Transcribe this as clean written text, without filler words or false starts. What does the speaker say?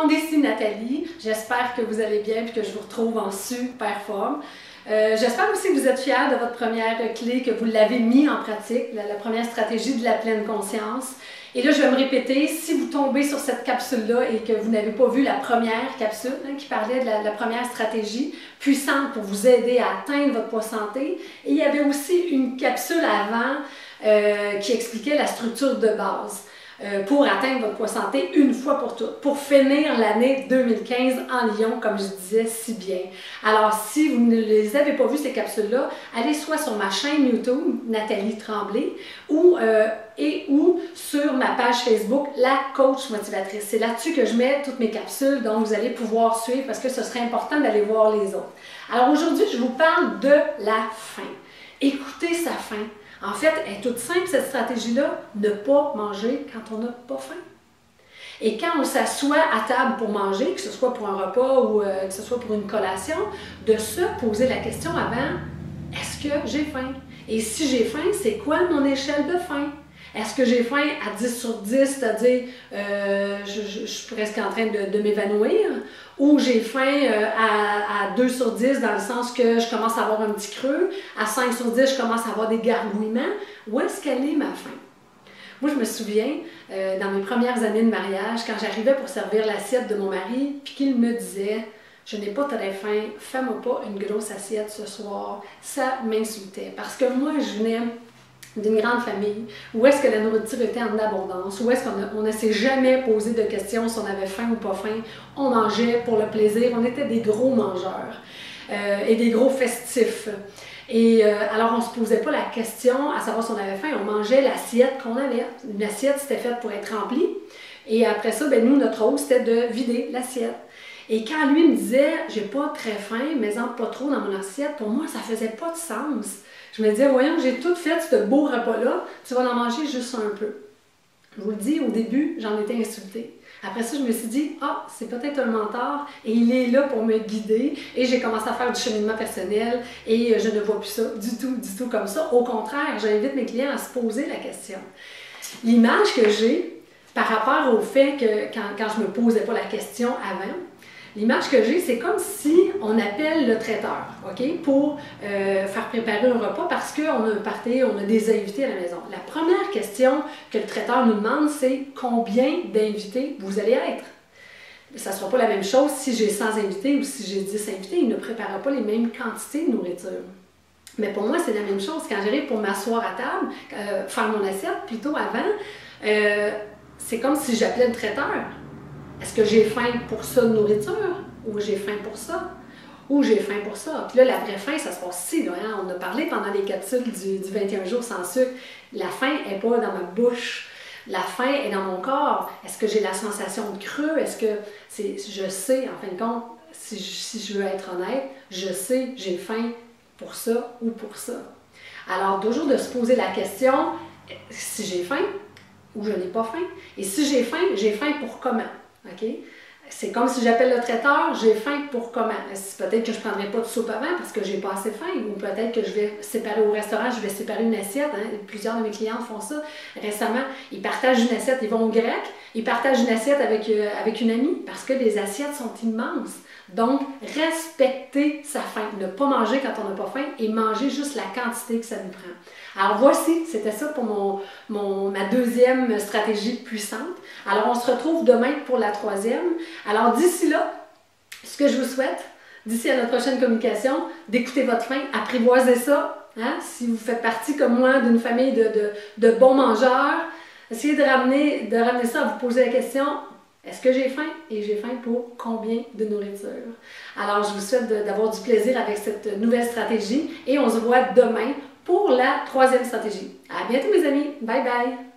monde, ici Nathalie. J'espère que vous allez bien et que je vous retrouve en super forme. J'espère aussi que vous êtes fiers de votre première clé, que vous l'avez mis en pratique, la première stratégie de la pleine conscience. Et là, je vais me répéter, si vous tombez sur cette capsule-là et que vous n'avez pas vu la première capsule qui parlait de la première stratégie puissante pour vous aider à atteindre votre poids santé, et il y avait aussi une capsule avant qui expliquait la structure de base. Pour atteindre votre poids santé une fois pour toutes, pour finir l'année 2015 en Lyon, comme je disais si bien. Alors, si vous ne les avez pas vues, ces capsules-là, allez soit sur ma chaîne YouTube, Nathalie Tremblay, ou sur ma page Facebook, La Coach Motivatrice. C'est là-dessus que je mets toutes mes capsules, donc vous allez pouvoir suivre parce que ce serait important d'aller voir les autres. Alors aujourd'hui, je vous parle de la faim. Écoutez sa faim. En fait, elle est toute simple, cette stratégie-là, ne pas manger quand on n'a pas faim. Et quand on s'assoit à table pour manger, que ce soit pour un repas ou que ce soit pour une collation, de se poser la question avant, est-ce que j'ai faim? Et si j'ai faim, c'est quoi mon échelle de faim? Est-ce que j'ai faim à 10 sur 10, c'est-à-dire je suis presque en train de m'évanouir, ou j'ai faim à 2 sur 10 dans le sens que je commence à avoir un petit creux, à 5 sur 10, je commence à avoir des gargouillements. Où est-ce qu'elle est ma faim? Moi, je me souviens, dans mes premières années de mariage, quand j'arrivais pour servir l'assiette de mon mari, puis qu'il me disait « Je n'ai pas très faim, fais-moi pas une grosse assiette ce soir », ça m'insultait. Parce que moi, je venais d'une grande famille, où est-ce que la nourriture était en abondance, où est-ce qu'on ne s'est jamais posé de questions si on avait faim ou pas faim, on mangeait pour le plaisir, on était des gros mangeurs et des gros festifs. Et alors on ne se posait pas la question à savoir si on avait faim, on mangeait l'assiette qu'on avait. Une assiette, c'était faite pour être remplie, et après ça, ben, nous, notre rôle, c'était de vider l'assiette. Et quand lui me disait « j'ai pas très faim, mais en pas trop dans mon assiette », pour moi, ça faisait pas de sens. Je me disais, voyons, j'ai tout fait ce beau repas-là, tu vas en manger juste un peu. Je vous le dis, au début, j'en étais insultée. Après ça, je me suis dit, ah, c'est peut-être un mentor et il est là pour me guider. Et j'ai commencé à faire du cheminement personnel et je ne vois plus ça du tout comme ça. Au contraire, j'invite mes clients à se poser la question. L'image que j'ai par rapport au fait que quand je ne me posais pas la question avant, l'image que j'ai, c'est comme si on appelle le traiteur, OK, pour faire préparer un repas parce qu'on a un party, on a des invités à la maison. La première question que le traiteur nous demande, c'est combien d'invités vous allez être. Ça ne sera pas la même chose si j'ai 100 invités ou si j'ai 10 invités. Il ne préparera pas les mêmes quantités de nourriture. Mais pour moi, c'est la même chose. Quand j'arrive pour m'asseoir à table, faire mon assiette plutôt avant, c'est comme si j'appelais le traiteur. Est-ce que j'ai faim pour ça de nourriture? Ou j'ai faim pour ça? Ou j'ai faim pour ça? Puis là, la vraie faim, ça se passe ici. Là, hein? On a parlé pendant les capsules du 21 jours sans sucre. La faim n'est pas dans ma bouche. La faim est dans mon corps. Est-ce que j'ai la sensation de creux? Est-ce que je sais, en fin de compte, si je veux être honnête, je sais, j'ai faim pour ça ou pour ça. Alors, toujours de se poser la question, si j'ai faim ou je n'ai pas faim. Et si j'ai faim pour comment? Okay? C'est comme si j'appelle le traiteur, j'ai faim pour comment? Peut-être que je ne prendrai pas de soupe avant parce que j'ai pas assez faim, ou peut-être que je vais séparer au restaurant, je vais séparer une assiette. Hein? Plusieurs de mes clients font ça récemment. Ils partagent une assiette, ils vont au grec, ils partagent une assiette avec une amie parce que les assiettes sont immenses. Donc, respecter sa faim, ne pas manger quand on n'a pas faim et manger juste la quantité que ça nous prend. Alors voici, c'était ça pour ma deuxième stratégie puissante. Alors on se retrouve demain pour la troisième. Alors d'ici là, ce que je vous souhaite, d'ici à notre prochaine communication, d'écouter votre faim, apprivoisez ça. Hein? Si vous faites partie comme moi d'une famille de bons mangeurs, essayez de ramener ça à vous poser la question. Est-ce que j'ai faim? Et j'ai faim pour combien de nourriture? Alors, je vous souhaite d'avoir du plaisir avec cette nouvelle stratégie et on se voit demain pour la troisième stratégie. À bientôt mes amis! Bye bye!